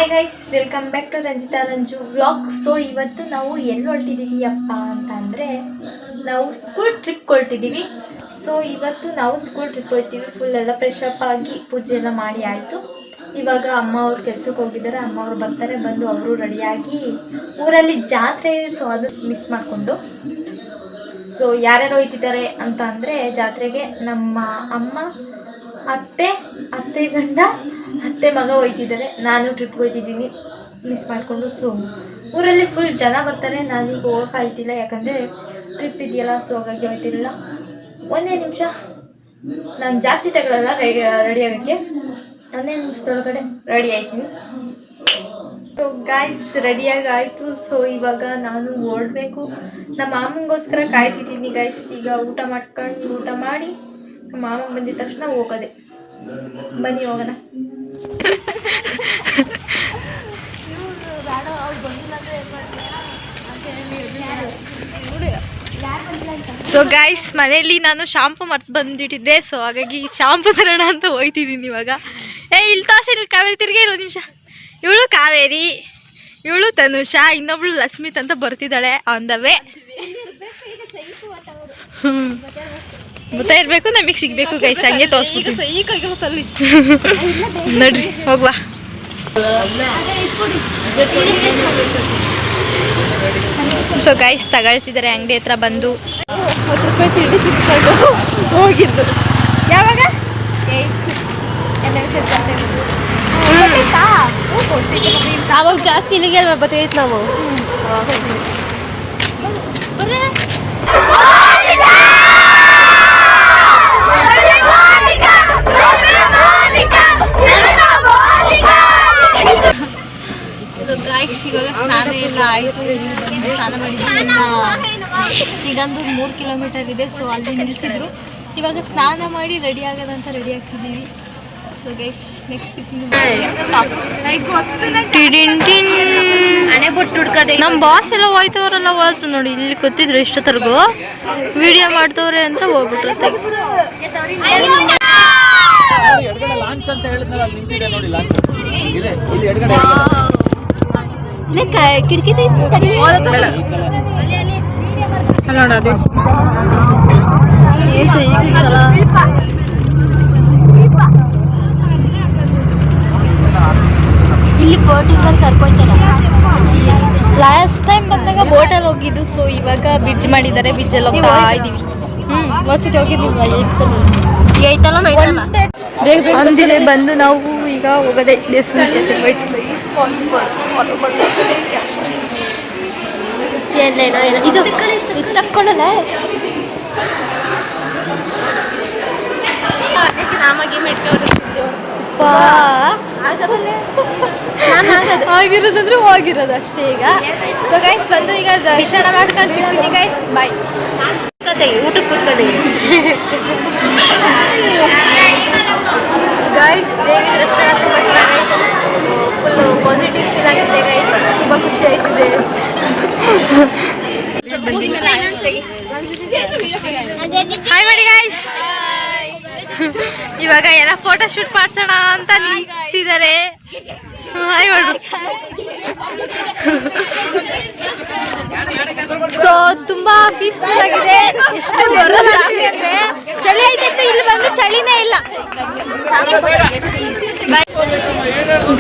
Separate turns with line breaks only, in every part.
Hi guys, welcome back to Ranjitha Ranju vlog. So ಇವತ್ತು ನಾವು ಎಲ್ಲಿ ಹೊರಟಿದ್ದೀವಿ ಅಪ್ಪ ಅಂತ ಅಂದರೆ ನಾವು ಸ್ಕೂಲ್ ಟ್ರಿಪ್ ಹೊರಟಿದ್ದೀವಿ. ಸೊ ಇವತ್ತು ನಾವು ಸ್ಕೂಲ್ ಟ್ರಿಪ್ ಹೋಗ್ತೀವಿ. ಫುಲ್ ಎಲ್ಲ ಫ್ರೆಶ್ ಅಪ್ ಆಗಿ ಪೂಜೆ ಎಲ್ಲ ಮಾಡಿ ಆಯಿತು. ಇವಾಗ ಅಮ್ಮ ಅವ್ರು ಕೆಲಸಕ್ಕೆ ಹೋಗಿದ್ದಾರೆ. ಅಮ್ಮ ಅವ್ರು ಬರ್ತಾರೆ, ಬಂದು ಅವರು ರೆಡಿಯಾಗಿ ಊರಲ್ಲಿ ಜಾತ್ರೆ. ಸೊ ಅದು ಮಿಸ್ ಮಾಡಿಕೊಂಡು ಸೊ ಯಾರ್ಯಾರು ಹೋಗ್ತಿದ್ದಾರೆ ಅಂತ ಅಂದರೆ ಜಾತ್ರೆಗೆ ನಮ್ಮ ಅಮ್ಮ, ಅತ್ತೆ ಗಂಡ, ಅತ್ತೆ ಮಗ ಹೋಯ್ತಿದ್ದಾರೆ. ನಾನು ಟ್ರಿಪ್ಗೆ ಹೋಗ್ತಿದ್ದೀನಿ ಮಿಸ್ ಮಾಡಿಕೊಂಡು. ಸೊ ಊರಲ್ಲಿ ಫುಲ್ ಜನ ಬರ್ತಾರೆ. ನಾನೀಗ ಹೋಗೋಕ್ಕಾಯ್ತಿಲ್ಲ, ಯಾಕಂದರೆ ಟ್ರಿಪ್ ಇದೆಯಲ್ಲ. ಸೊ ಹಾಗಾಗಿ ಹೋಯ್ತಿರಲಿಲ್ಲ. ಒಂದೇ ನಿಮಿಷ, ನಾನು ಜಾಸ್ತಿ ತಗೊಳ್ಳಲ್ಲ ರೆಡಿ ಆಗೋಕ್ಕೆ. ಒಂದೇ ನಿಮಿಷದೊಳಗಡೆ ರೆಡಿ ಆಯ್ತೀನಿ. ಸೊ ಗಾಯ್ಸ್, ರೆಡಿಯಾಗಿ ಆಯಿತು. ಸೊ ಇವಾಗ ನಾನು ಓಡಬೇಕು. ನಮ್ಮ ಮಾಮಂಗೋಸ್ಕರ ಕಾಯ್ತಿದ್ದೀನಿ ಗಾಯ್ಸ್. ಈಗ ಊಟ ಮಾಡಿ ಮಾಮ ಬಂದಿದ ತಕ್ಷಣ ಹೋಗೋದೆ. ಬನ್ನಿ ಹೋಗೋಣ. ಸೊ ಗೈಸ್, ಮನೇಲಿ ನಾನು ಶಾಂಪು ಮರ್ತು ಬಂದಿಟ್ಟಿದ್ದೆ. ಸೊ ಹಾಗಾಗಿ ಶಾಂಪು ತರೋಣ ಅಂತ ಹೋಯ್ತಿದ್ದೀನಿ ಇವಾಗ. ಇಲ್ಲಿ ತಾಸೆ ಇಲ್ಲಿ ಕಾವೇರಿ ತಿರ್ಗಿ ಇರೋ ನಿಮಿಷ. ಇವಳು ಕಾವೇರಿ, ಇವಳು ತನುಷಾ, ಇನ್ನೊಬ್ಳು ಲಸ್ಮಿತ್ ಅಂತ ಬರ್ತಿದ್ದಾಳೆ ಆನ್ ದ ವೇ. ಗೊತ್ತಾ ಇರಬೇಕು, ನಮಗೆ ಸಿಗಬೇಕು ಗೈಸ್. ಹಂಗೆ ತೋರಿಸ್ಬಿಟ್ಟು ನೋಡ್ರಿ, ಹೋಗುವ. ಸೊ ಗೈಸ್, ತಗೊಳ್ತಿದ್ದಾರೆ ಅಂಗಡಿ ಹತ್ರ ಬಂದು. ಹೋಗಿದ್ದು ಯಾವಾಗ
ಅವಾಗ ಜಾಸ್ತಿ ಇಲ್ಲಿಗೆ ಬರ್ತೈತೆ ನಾವು.
ಗಾಯ್ಸ್, ಇವಾಗ ಸ್ನಾನ ಎಲ್ಲ ಆಯಿತು. ಸ್ನಾನ ಮಾಡಿದ್ರಿಂದ ಸಿಗಂದು 3 ಕಿಲೋಮೀಟರ್ ಇದೆ. ಸೊ ಅಲ್ಲಿ ನಿಲ್ಲಿಸಿದ್ರು. ಇವಾಗ ಸ್ನಾನ ಮಾಡಿ ರೆಡಿ ಆಗೋದಂತ ರೆಡಿ ಆಗ್ತಿದ್ದೀವಿ. ಸೊ ಗೈಸ್, ನೆಕ್ಸ್ಟ್ ನಮ್ಮ ಬಾಸ್ ಎಲ್ಲ ಹೋಯ್ತವ್ರಲ್ಲ ಹೋದ್ರು ನೋಡಿ. ಇಲ್ಲಿ ಗೊತ್ತಿದ್ರು ಇಷ್ಟೊತ್ತರ್ಗು ವಿಡಿಯೋ ಮಾಡ್ತವ್ರೆ ಅಂತ ಹೋಗ್ಬಿಟ್ರು. ಕಿಟಕಿ ನೋಡೋದು. ಇಲ್ಲಿ ಬೋಟಿಂಗಲ್ಲಿ ಕರ್ಕೊಯ್ತಾರ. ಲಾಸ್ಟ್ ಟೈಮ್ ಬಂದಾಗ ಬೋಟಲ್ಲಿ ಹೋಗಿದ್ದು. ಸೊ ಇವಾಗ ಬ್ರಿಡ್ಜ್ ಮಾಡಿದ್ದಾರೆ, ಬ್ರಿಡ್ಜಲ್ಲಿ ಹೋಗ್ತಾ ಇದ್ದೀವಿ. ಒಂದ್ಸತಿ ಹೋಗಿರ್ಲಿಲ್ಲ ಅಂದಿದೆ. ಬಂದು ನಾವು ಈಗ ಹೋಗೋದೇ ದೇವಸ್ಥಾನಕ್ಕೆ ಹೋಯ್ತೀವಿ. ಏನೇನೋ ಏನೋ ಇದು ತಕ್ಕೊಳ್ಳಲ್ಲ. ಆಗಿರೋದಂದ್ರೆ ಹೋಗಿರೋದು ಅಷ್ಟೇ ಈಗ. ಸೊ ಗೈಸ್, ಬಂದು ಈಗ ದರ್ಶನ ಮಾಡ್ಕೊಂಡು ಸಿಗ್ತೀನಿ ಗೈಸ್. ಬಾಯ್. ಊಟಕ್ಕೆ ಕೂತ್ಕೊಂಡು ಗೈಸ್, ದೇವಿ ದರ್ಶನ ತುಂಬ ಚೆನ್ನಾಗಾಯ್ತು. ಫುಲ್ಲು ಪಾಸಿಟಿವ್ ಫೀಲ್ ಆಗ್ತಿದೆ ಗೈಸ್. ತುಂಬ ಖುಷಿ ಆಯ್ತಿದೆ. ಹಾಯ್ ಮಾಡಿ ಗೈಸ್. ಇವಾಗ ಎಲ್ಲ ಫೋಟೋ ಶೂಟ್ ಮಾಡ್ಸೋಣ ಅಂತ ನಿಲ್ಸಿದ್ದಾರೆ. ಹಾಯ್ ಮಾಡು. ಸೊ ತುಂಬಾ ಪೀಸ್ಫುಲ್ ಆಗಿದೆ. ಎಷ್ಟು ಬರೋದಾಗ್ತಿದೆ ಅಂದ್ರೆ ಚಳಿ ಐತೆ, ಇಲ್ಲಿ ಬಂದ್ರೆ ಚಳಿನೇ ಇಲ್ಲ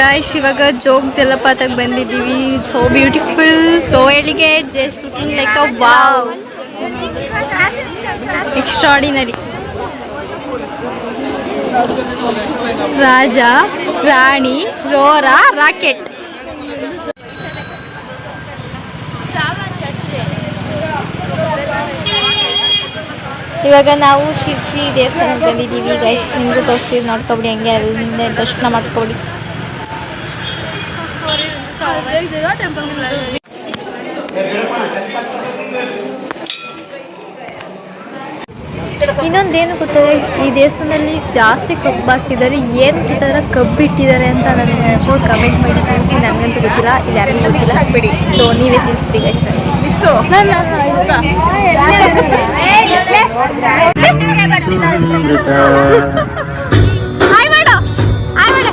ಗಾಯ್ಸ್. ಇವಾಗ ಜೋಗ್ ಜಲಪಾತಕ್ಕೆ ಬಂದಿದ್ದೀವಿ. So beautiful, so elegant, just looking like a wow, extraordinary. Raja, Rani, roarer, rocket. ಇವಾಗ ನಾವು ಶಿರ್ಸಿ ದೇವಸ್ಥಾನಕ್ಕೆ ಬಂದಿದ್ದೀವಿ ಗೈಸ್. ನಿಮಗೂ ತೋರಿಸ್ತೀವಿ, ನೋಡ್ಕೊಬಿಡಿ. ಹಂಗೆ ಅಲ್ಲಿಂದ ದರ್ಶನ ಮಾಡ್ಕೊಬಿಡಿ. ಇನ್ನೊಂದೇನು ಗೊತ್ತಾ, ಈ ದೇವಸ್ಥಾನದಲ್ಲಿ ಜಾಸ್ತಿ ಕಬ್ಬು ಹಾಕಿದ್ದಾರೆ. ಏನಕ್ಕೆ ಈ ಥರ ಕಬ್ಬು ಇಟ್ಟಿದ್ದಾರೆ ಅಂತ ನನಗೆ ಕಮೆಂಟ್ ಮಾಡಿ ತಿಳಿಸಿ. ನನಗಂತೂ ಗೊತ್ತಿಲ್ಲ, ಇದು ಯಾರಿಗೂ ಗೊತ್ತಿಲ್ಲ. ಸೊ ನೀವೇ ತಿಳಿಸ್ಬಿಡಿ ಗೈಸ್ ನನಗೆ. ಹಾಯ್ ಮಾಡು, ಹಾಯ್ ಮಾಡು.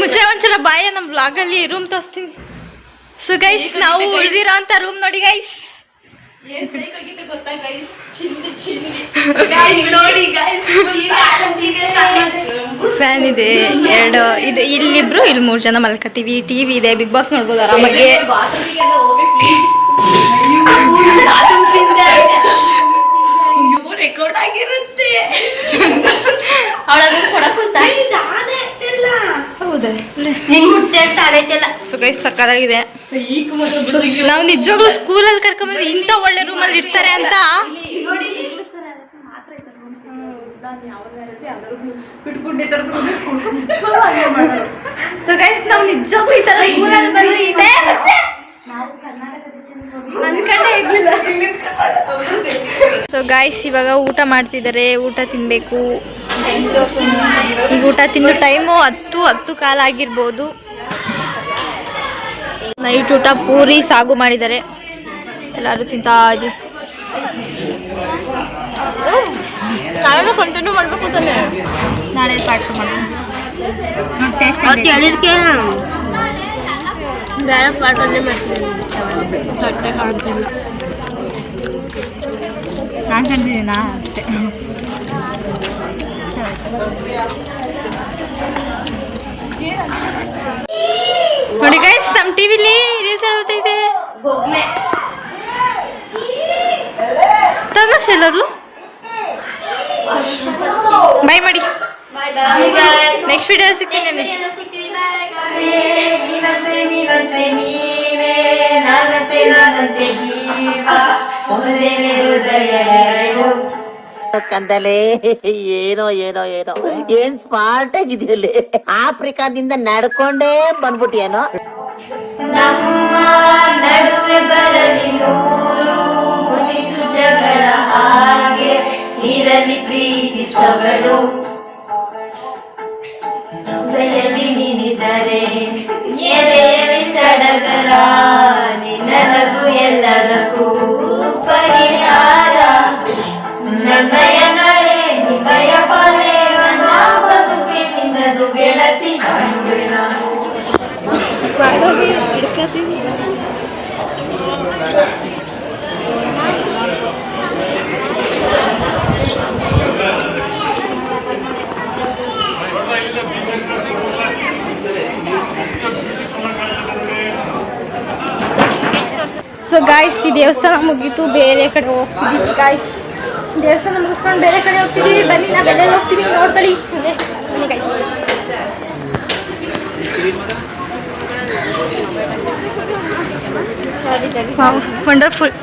ಮುಚ್ಚೆ ಒಂದ್ಸಲ ಬಾಯ ನಮ್ಮ ಬ್ಲಾಗಲ್ಲಿ ರೂಮ್ ತೋರಿಸ್ತೀನಿ. ಸೊ ಗೈಸ್ ನಾವು ಉಳಿದಿರೋ ಅಂತ ರೂಮ್ ನೋಡಿ ಗೈಸ್. ಫ್ಯಾನ್ ಇದೆ ಎರಡು, ಇದು ಇಲ್ಲಿಬ್ರು ಇಲ್ಲಿ 3 ಜನ ಮಲ್ಕತ್ತೀವಿ. ಟಿವಿ ಇದೆ, ಬಿಗ್ ಬಾಸ್ ನೋಡ್ಬೋದು ಆರಾಮಾಗಿ.
ರೆಕಾರ್ಡ್ ಆಗಿರುತ್ತೆ.
ಸೊ ಗೈಸ್ ಸಕ್ಕತ್ತಾಗಿದೆ. ನಾವು ನಿಜವಾಗ್ಲೂ ಸ್ಕೂಲಲ್ಲಿ ಕರ್ಕೊಂಡ್ಬಂದ್ರೆ ಇಂಥ ಒಳ್ಳೆ ರೂಮಲ್ಲಿ ಇರ್ತಾರೆ ಅಂತ.
ಸೊ ಗೈಸ್ ನಾವು ನಿಜವಾಗ್ಲೂ ಈ ತರ ಸ್ಕೂಲಲ್ಲಿ ಬಂದ್ರೆ ಇದೆ
ಸೊ ಗೈಸ್ ಇವಾಗ ಊಟ ಮಾಡ್ತಿದ್ದಾರೆ, ಊಟ ತಿನ್ಬೇಕು. ಈಗ ಊಟ ತಿಂದು ಟೈಮು 10 ಕಾಲ ಆಗಿರ್ಬೋದು. ನೈಟ್ ಊಟ ಪೂರಿ ಸಾಗು ಮಾಡಿದ್ದಾರೆ, ಎಲ್ಲರೂ ತಿಂತಾ ಇದೀವಿ. ನಾಳೆ ಕಂಟಿನ್ಯೂ ಮಾಡ್ಬೇಕು ತಾನೆ, ನಾಳೆ ಪಾರ್ಟ್ ಮಾಡ್ತೀನಿ. ಟೇಸ್ಟ್ ಹೇಳಿದ್ಕೆ ಬೇರೆ ಪಾರ್ಟನ್ನೇ ಮಾಡ್ತೀನಿ. ಚಟ್ಟೆ ಕಾಣ್ತಿಲ್ಲ, ನಾನು ಕಂಡಿದ್ದೀನಾ ಅಷ್ಟೇ. ನೋಡಿ ಗೈಸ್ ನಮ್ಮ ಟಿವಿಲಿ ರೀಲ್ಸ್ ಬರ್ತೈತೆ. ತನ್ನಷ್ಟು ಎಲ್ಲರೂ ಬೈ ಮಾಡಿ. ನೆಕ್ಸ್ಟ್ ವಿಡಿಯೋ ಸಿಗ್ತೀನಿ.
ಕಂದಲೇ ಏನೋ ಏನೋ ಏನೋ ಏನ್ ಸ್ಮಾರ್ಟ್ ಆಗಿದೆಯಲ್ಲಿ. ಆಫ್ರಿಕಾದಿಂದ ನಡ್ಕೊಂಡೇ ಬಂದ್ಬಿಟ್ಟಿಯೇನೋ.
ನಮ್ಮ ನಡುವೆ ಬರಲಿ ನೂರು ಮುನಿಸು ಜಗಳ, ಹಾಗೆ ಇರಲಿ ಪ್ರೀತಿ ಸೊಗಡು. ಹೃದಯದಲ್ಲಿ ನಿನಿದರೆ ಎದೆಯಲ್ಲಿ ಸಡಗರ, ನಿನ್ನದಗೂ ಎಲ್ಲದಕ್ಕೂ ಪರಿಹಾರ. ನನ್ನಯ ನಡೆ ನಿನ್ನಯ ಬಲೆ, ನನ್ನ ಬದುಕೆ ನಿನ್ನದು ಗೆಳತಿ.
ಸೊ ಗಾಯ್ಸ್ ಈ ದೇವಸ್ಥಾನ ಮುಗೀತು, ಬೇರೆ ಕಡೆ ಹೋಗ್ತಿದ್ದೀವಿ ಗಾಯ್ಸ್. ದೇವಸ್ಥಾನ ಮುಗಿಸ್ಕೊಂಡು ಬೇರೆ ಕಡೆ ಹೋಗ್ತಿದ್ದೀವಿ. ಬನ್ನಿ ನಾವೆಲ್ಲ ಹೋಗ್ತೀವಿ, ನೋಡ್ಕೊಳ್ಳಿ. ಬನ್ನಿ ಗಾಯ್ಸ್. ವಂಡರ್ಫುಲ್.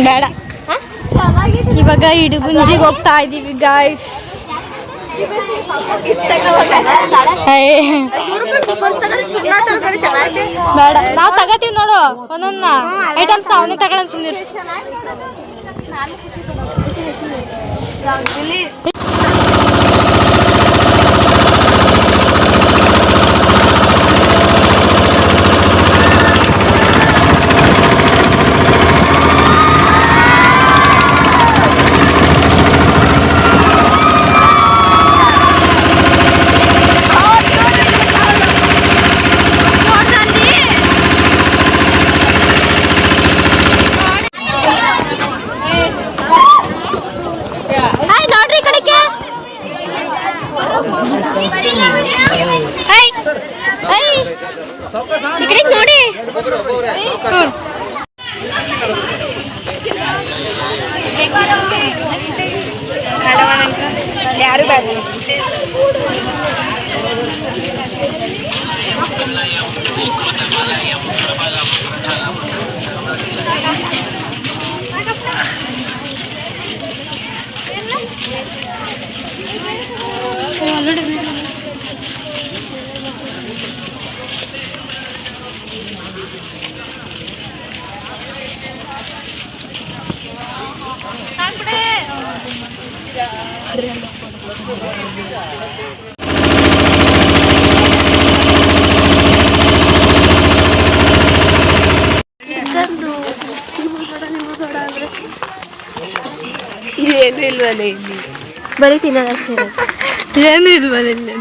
ಬೇಡ. ಇವಾಗ ಇಡುಗುಂಜಿಗೆ ಹೋಗ್ತಾ ಇದ್ದೀವಿ ಗಾಯ್ಸ್. ಬೇಡ, ನಾವು ತಗೋತೀವಿ ನೋಡು ಒಂದೊಂದ ಐಟಮ್ಸ್ ಅವನೇ ತಗೊಳ ಸುಮ್ಮನೆ. ನೋಡಿ ಯಾರು ಬೇಡ. ಹಾಕ್ಬಿಡೆ. ಏನು ಇಲ್ವಲ್ಲ ಇಲ್ಲಿ,
ಬರೀ ತಿನ್ನೋದಷ್ಟೇ.
ಏನು ಇಲ್ವಲ್ಲ ಇಲ್ಲಿ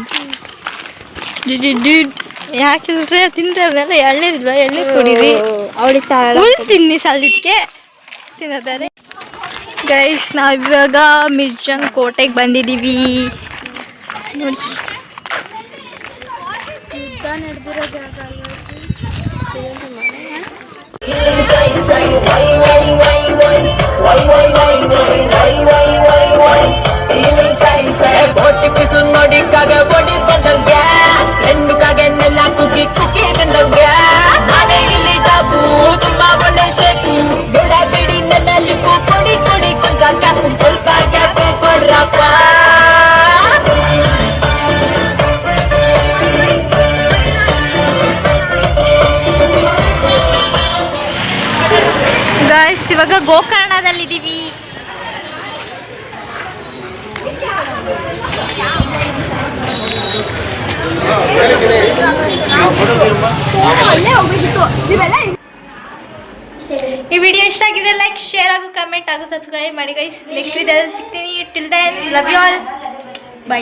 ಯಾಕಿಲ್ರೆ ತಿಂದ್ರಲ್ಲ ಎಳ್ನೀರಿಲ್ವಾ, ಎಳ್ನೀರು ಕುಡೀರಿ.
ಅವಳಿತಾಳ
ಹುಲ್ ತಿನ್ನಿ ಸಾಲದಕ್ಕೆ ತಿನ್ನೋದಾರೆ. ಗೈಸ್ ನಾವಿವಾಗ ಮಿರ್ಜಂಗ್ ಕೋಟೆಗೆ ಬಂದಿದ್ದೀವಿ ನೋಡಿ.
ನೋಡಿ ಕಾಗ ಬೊಡಿ ಬಂದಂಗ ಫ್ರೆಂಡ್ ಕಾಗೆ ನೆಲ್ಲ ಕುಕ್ಕಿ ಕುಕ್ಕಿ ಬಂದಂಗ ನಾನೇ ಇಲ್ಲಿ ಟಾಪು ತುಂಬಾ ಒಳ್ಳೆ ಶೇಪು ಬೇಡ ಬಿಡಿ ನನ್ನ ಲಿಪ್ಪು ಕೊಡಿ ಕೊಡಿ ಕೊಂಚ ಸ್ವಲ್ಪ ಗ್ಯಾಪ್ ಕೊಡ್ರಪ್ಪ.
ಗೈಸ್ ಇವಾಗ ಗೋಕರ್ಣದಲ್ಲಿದ್ದೀವಿ. ಈ ವಿಡಿಯೋ ಇಷ್ಟ ಆಗಿದ್ರೆ ಲೈಕ್, ಶೇರ್ ಹಾಗೂ ಕಮೆಂಟ್ ಹಾಗೂ ಸಬ್ಸ್ಕ್ರೈಬ್ ಮಾಡಿ ಗೈಸ್. ನೆಕ್ಸ್ಟ್ ವಿಡಿಯೋದಲ್ಲಿ ಸಿಗ್ತೀನಿ. Till then love you all, by.